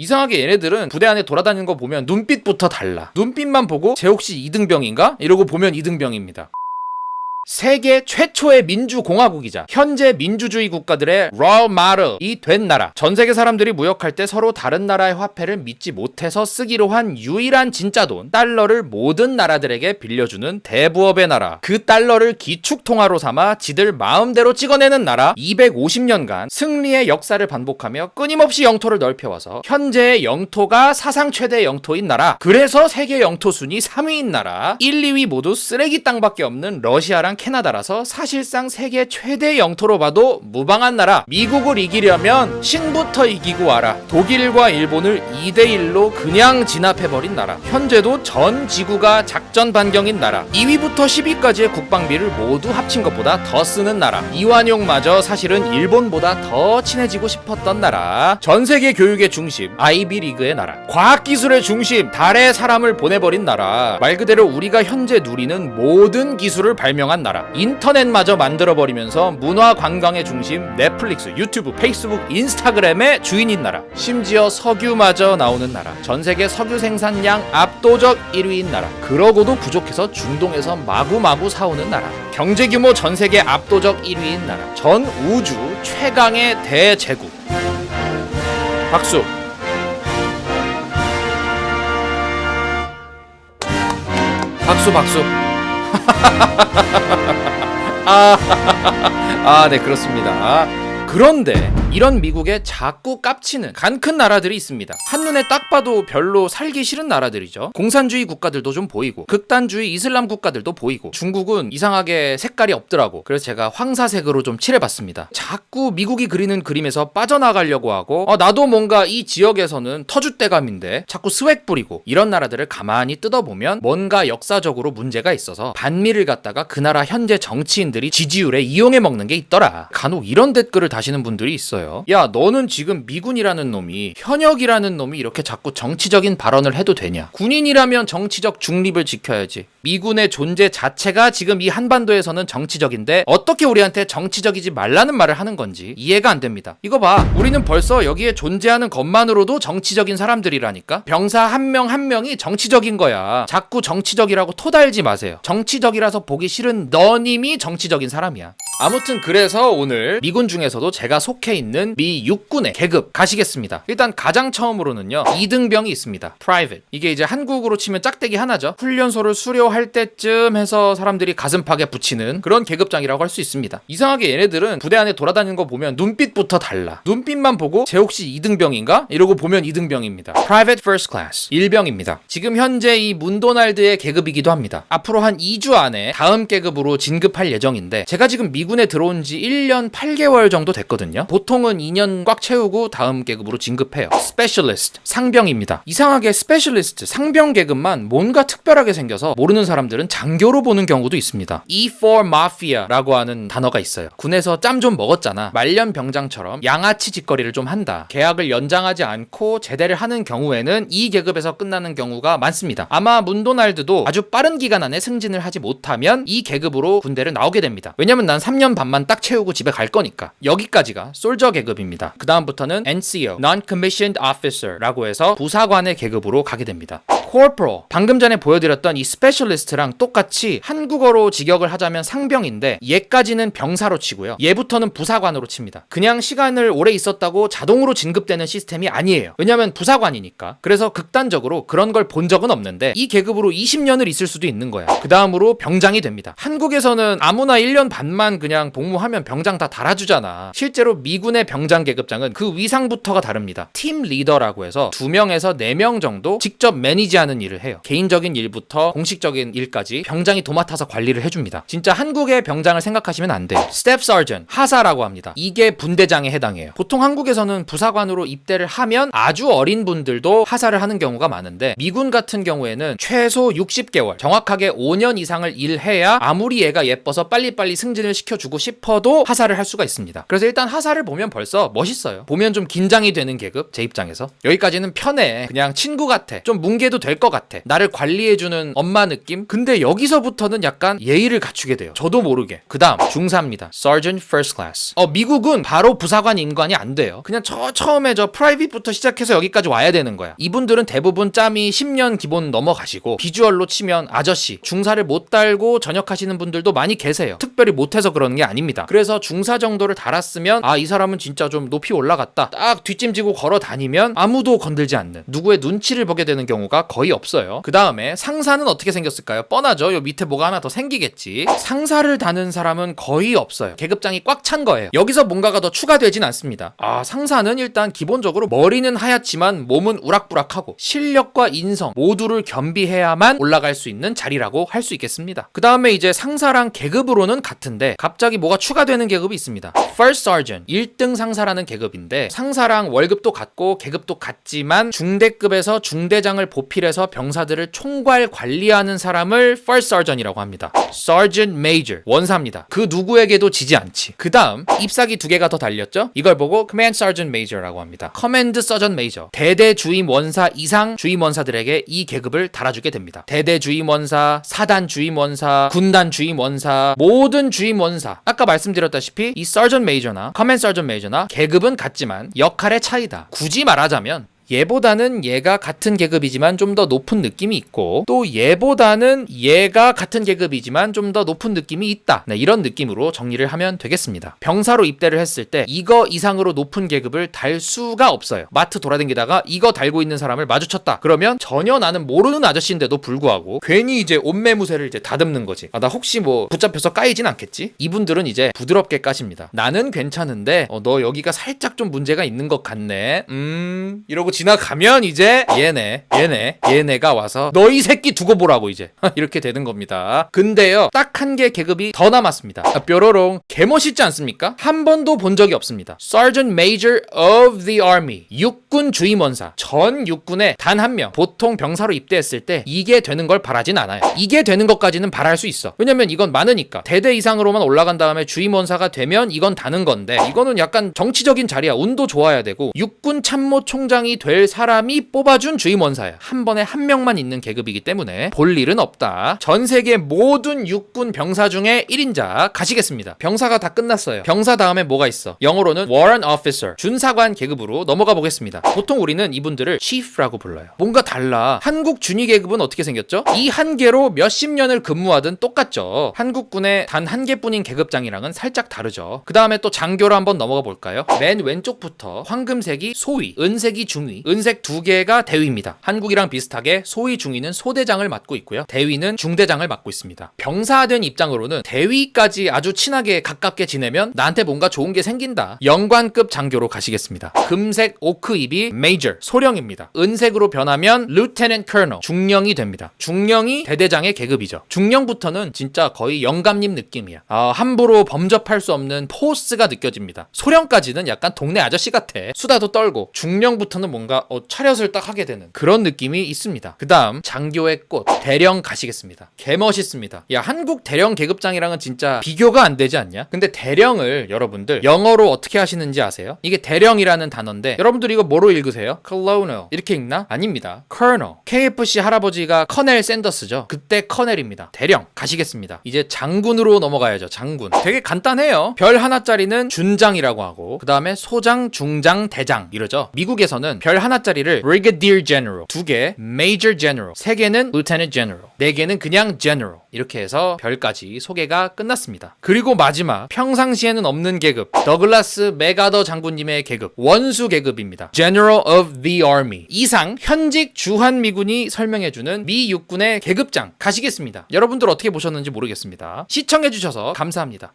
이상하게 얘네들은 부대 안에 돌아다니는 거 보면 눈빛부터 달라. 눈빛만 보고 쟤 혹시 이등병인가? 이러고 보면 이등병입니다. 세계 최초의 민주공화국이자 현재 민주주의 국가들의 role model이 된 나라. 전 세계 사람들이 무역할 때 서로 다른 나라의 화폐를 믿지 못해서 쓰기로 한 유일한 진짜 돈, 달러를 모든 나라들에게 빌려주는 대부업의 나라. 그 달러를 기축통화로 삼아 지들 마음대로 찍어내는 나라. 250년간 승리의 역사를 반복하며 끊임없이 영토를 넓혀와서 현재의 영토가 사상 최대 영토인 나라. 그래서 세계 영토 순위 3위인 나라. 1, 2위 모두 쓰레기 땅밖에 없는 러시아랑 캐나다라서 사실상 세계 최대 영토로 봐도 무방한 나라. 미국을 이기려면 신부터 이기고 와라. 독일과 일본을 2대1로 그냥 진압해버린 나라. 현재도 전 지구가 작전 반경인 나라. 2위부터 10위까지의 국방비를 모두 합친 것보다 더 쓰는 나라. 이완용마저 사실은 일본보다 더 친해지고 싶었던 나라. 전 세계 교육의 중심, 아이비리그의 나라. 과학기술의 중심, 달에 사람을 보내버린 나라. 말 그대로 우리가 현재 누리는 모든 기술을 발명한 나라. 인터넷마저 만들어버리면서 문화 관광의 중심, 넷플릭스, 유튜브, 페이스북, 인스타그램의 주인인 나라. 심지어 석유마저 나오는 나라. 전세계 석유 생산량 압도적 1위인 나라. 그러고도 부족해서 중동에서 마구마구 사오는 나라. 경제규모 전세계 압도적 1위인 나라. 전 우주 최강의 대제국. 박수. 박수. 네, 그렇습니다. 그런데 이런 미국에 자꾸 깝치는 간 큰 나라들이 있습니다. 한눈에 딱 봐도 별로 살기 싫은 나라들이죠. 공산주의 국가들도 좀 보이고 극단주의 이슬람 국가들도 보이고 중국은 이상하게 색깔이 없더라고. 그래서 제가 황사색으로 좀 칠해봤습니다. 자꾸 미국이 그리는 그림에서 빠져나가려고 하고 나도 뭔가 이 지역에서는 터줏대감인데 자꾸 스웩 부리고 이런 나라들을 가만히 뜯어보면 뭔가 역사적으로 문제가 있어서 반미를 갖다가 그 나라 현재 정치인들이 지지율에 이용해 먹는 게 있더라. 간혹 이런 댓글을 다시는 분들이 있어요. 야, 너는 지금 미군이라는 놈이, 현역이라는 놈이 이렇게 자꾸 정치적인 발언을 해도 되냐? 군인이라면 정치적 중립을 지켜야지. 미군의 존재 자체가 지금 이 한반도에서는 정치적인데 어떻게 우리한테 정치적이지 말라는 말을 하는 건지 이해가 안 됩니다. 이거 봐. 우리는 벌써 여기에 존재하는 것만으로도 정치적인 사람들이라니까? 병사 한 명 한 명이 정치적인 거야. 자꾸 정치적이라고 토달지 마세요. 정치적이라서 보기 싫은 너님이 정치적인 사람이야. 아무튼 그래서 오늘 미군 중에서도 제가 속해 있는 미 육군의 계급 가시겠습니다. 일단 가장 처음으로는요, 2등병이 있습니다. Private. 이게 이제 한국으로 치면 짝대기 하나죠. 훈련소를 수료할 때쯤 해서 사람들이 가슴팍에 붙이는 그런 계급장이라고 할 수 있습니다. 이상하게 얘네들은 부대 안에 돌아다니는 거 보면 눈빛부터 달라. 눈빛만 보고 쟤 혹시 2등병인가? 이러고 보면 2등병입니다. Private First Class. 1병입니다. 지금 현재 이 문도날드의 계급이기도 합니다. 앞으로 한 2주 안에 다음 계급으로 진급할 예정인데 제가 지금 미군에 들어온 지 1년 8개월 정도 됐거든요. 보통은 2년 꽉 채우고 다음 계급으로 진급해요. Specialist. 상병입니다. 이상하게 Specialist, 상병 계급만 뭔가 특별하게 생겨서 모르는 사람들은 장교로 보는 경우도 있습니다. E4 Mafia라고 하는 단어가 있어요. 군에서 짬 좀 먹었잖아. 말년 병장처럼 양아치 짓거리를 좀 한다. 계약을 연장하지 않고 제대를 하는 경우에는 이 계급에서 끝나는 경우가 많습니다. 아마 문도날드도 아주 빠른 기간 안에 승진을 하지 못하면 이 계급으로 군대를 나오게 됩니다. 왜냐면 난 3년 반만 딱 채우고 집에 갈 거니까. 여기까지가 솔저 계급입니다. 그 다음부터는 NCO, Non-Commissioned Officer라고 해서 부사관의 계급으로 가게 됩니다. Corporal, 방금 전에 보여드렸던 이 스페셜리스트랑 똑같이 한국어로 직역을 하자면 상병인데 얘까지는 병사로 치고요. 얘부터는 부사관으로 칩니다. 그냥 시간을 오래 있었다고 자동으로 진급되는 시스템이 아니에요. 왜냐면 부사관이니까. 그래서 극단적으로 그런 걸 본 적은 없는데 이 계급으로 20년을 있을 수도 있는 거야. 그 다음으로 병장이 됩니다. 한국에서는 아무나 1년 반만 그냥 복무하면 병장 다 달아주잖아. 실제로 미군의 병장 계급장은 그 위상부터가 다릅니다. 팀 리더라고 해서 2명에서 4명 정도 직접 매니지하는 일을 해요. 개인적인 일부터 공식적인 일까지 병장이 도맡아서 관리를 해줍니다. 진짜 한국의 병장을 생각하시면 안 돼요. Staff Sergeant, 하사라고 합니다. 이게 분대장에 해당해요. 보통 한국에서는 부사관으로 입대를 하면 아주 어린 분들도 하사를 하는 경우가 많은데 미군 같은 경우에는 최소 60개월, 정확하게 5년 이상을 일해야 아무리 얘가 예뻐서 빨리빨리 승진을 시켜주고 싶어도 하사를 할 수가 있습니다. 그래서 일단 하사를 보면 벌써 멋있어요. 보면 좀 긴장이 되는 계급, 제 입장에서. 여기까지는 편해. 그냥 친구 같아. 좀 뭉개도 될 것 같아. 나를 관리해주는 엄마 느낌? 근데 여기서부터는 약간 예의를 갖추게 돼요. 저도 모르게. 그 다음 중사입니다. Sergeant First Class. 미국은 바로 부사관 임관이 안 돼요. 그냥 처음에 프라이빗부터 시작해서 여기까지 와야 되는 거야. 이분들은 대부분 짬이 10년 기본 넘어가시고 비주얼로 치면 아저씨, 중사를 못 달고 전역하시는 분들도 많이 계세요. 특별히 못해서 그러는 게 아닙니다. 그래서 중사 정도를 달았으면 이 사람은 진짜 좀 높이 올라갔다. 딱 뒷짐지고 걸어 다니면 아무도 건들지 않는, 누구의 눈치를 보게 되는 경우가 거의 없어요. 그 다음에 상사는 어떻게 생겼을까요? 뻔하죠. 요 밑에 뭐가 하나 더 생기겠지. 상사를 다는 사람은 거의 없어요. 계급장이 꽉 찬 거예요. 여기서 뭔가가 더 추가되진 않습니다. 상사는 일단 기본적으로 머리는 하얗지만 몸은 우락부락하고 실력과 인성 모두를 겸비해야만 올라갈 수 있는 자리라고 할 수 있겠습니다. 그 다음에 이제 상사랑 계급으로는 같은데 갑자기 뭐가 추가되는 계급이 있습니다. First Sergeant, 1등 상사라는 계급인데 상사랑 월급도 같고 계급도 같지만 중대급에서 중대장을 보필해서 병사들을 총괄 관리하는 사람을 First Sergeant이라고 합니다. Sergeant Major, 원사입니다. 그 누구에게도 지지 않지. 그 다음 잎사귀 2개가 더 달렸죠? 이걸 보고 Command Sergeant Major라고 합니다. Command Sergeant Major, 대대 주임 원사 이상 주임 원사들에게 이 계급을 달아주게 됩니다. 대대 주임 원사, 사단 주임 원사, 군단 주임 원사, 모든 주임 원사. 아까 말씀드렸다시피 이 Sergeant Major나 Command Sergeant Major나 계급은 같지만 역할의 차이다. 굳이 말하자면 얘보다는 얘가 같은 계급이지만 좀 더 높은 느낌이 있고 또 얘보다는 얘가 같은 계급이지만 좀 더 높은 느낌이 있다. 네, 이런 느낌으로 정리를 하면 되겠습니다. 병사로 입대를 했을 때 이거 이상으로 높은 계급을 달 수가 없어요. 마트 돌아다니다가 이거 달고 있는 사람을 마주쳤다. 그러면 전혀 나는 모르는 아저씨인데도 불구하고 괜히 이제 옷매무새를 이제 다듬는 거지. 나 혹시 뭐 붙잡혀서 까이진 않겠지? 이분들은 이제 부드럽게 까십니다. 나는 괜찮은데 너 여기가 살짝 좀 문제가 있는 것 같네. 이러고 지나가면 이제 얘네가 와서 너 이 새끼 두고 보라고 이제 이렇게 되는 겁니다. 근데요 딱 한 개 계급이 더 남았습니다. 뾰로롱, 개멋있지 않습니까? 한 번도 본 적이 없습니다. Sergeant Major of the Army, 육군 주임원사. 전 육군에 단 한 명. 보통 병사로 입대했을 때 이게 되는 걸 바라진 않아요. 이게 되는 것까지는 바랄 수 있어. 왜냐면 이건 많으니까. 대대 이상으로만 올라간 다음에 주임원사가 되면 이건 다는 건데 이거는 약간 정치적인 자리야. 운도 좋아야 되고 육군 참모총장이 될 사람이 뽑아준 주임원사야. 한 번에 한 명만 있는 계급이기 때문에 볼 일은 없다. 전 세계 모든 육군 병사 중에 1인자 가시겠습니다. 병사가 다 끝났어요. 병사 다음에 뭐가 있어? 영어로는 Warrant Officer, 준사관 계급으로 넘어가 보겠습니다. 보통 우리는 이분들을 Chief라고 불러요. 뭔가 달라. 한국 준위 계급은 어떻게 생겼죠? 이 한 개로 몇십 년을 근무하든 똑같죠. 한국군의 단 한 개뿐인 계급장이랑은 살짝 다르죠. 그 다음에 또 장교로 한번 넘어가 볼까요? 맨 왼쪽부터 황금색이 소위, 은색이 중위, 은색 2개가 대위입니다. 한국이랑 비슷하게 소위, 중위는 소대장을 맡고 있고요. 대위는 중대장을 맡고 있습니다. 병사된 입장으로는 대위까지 아주 친하게 가깝게 지내면 나한테 뭔가 좋은 게 생긴다. 영관급 장교로 가시겠습니다. 금색 오크입이 Major, 소령입니다. 은색으로 변하면 Lieutenant Colonel, 중령이 됩니다. 중령이 대대장의 계급이죠. 중령부터는 진짜 거의 영감님 느낌이야. 함부로 범접할 수 없는 포스가 느껴집니다. 소령까지는 약간 동네 아저씨 같아. 수다도 떨고. 중령부터는 뭔가 차렷을 딱 하게 되는 그런 느낌이 있습니다. 그 다음 장교의 꽃, 대령 가시겠습니다. 개멋있습니다. 야, 한국 대령 계급장이랑은 진짜 비교가 안 되지 않냐? 근데 대령을 여러분들 영어로 어떻게 하시는지 아세요? 이게 대령이라는 단어인데 여러분들 이거 뭐로 읽으세요? Colonel 이렇게 읽나? 아닙니다. Colonel. KFC 할아버지가 커넬 샌더스죠. 그때 커넬입니다. 대령 가시겠습니다. 이제 장군으로 넘어가야죠. 장군. 되게 간단해요. 별 하나짜리는 준장이라고 하고 그 다음에 소장, 중장, 대장 이러죠. 미국에서는 별 하나짜리를 Brigadier General, 2개 Major General, 3개는 Lieutenant General, 4개는 그냥 General 이렇게 해서 별까지 소개가 끝났습니다. 그리고 마지막 평상시에는 없는 계급 더글라스 맥아더 장군님의 계급 원수 계급입니다. General of the Army. 이상 현직 주한미군이 설명해주는 미 육군의 계급장 가시겠습니다. 여러분들 어떻게 보셨는지 모르겠습니다. 시청해주셔서 감사합니다.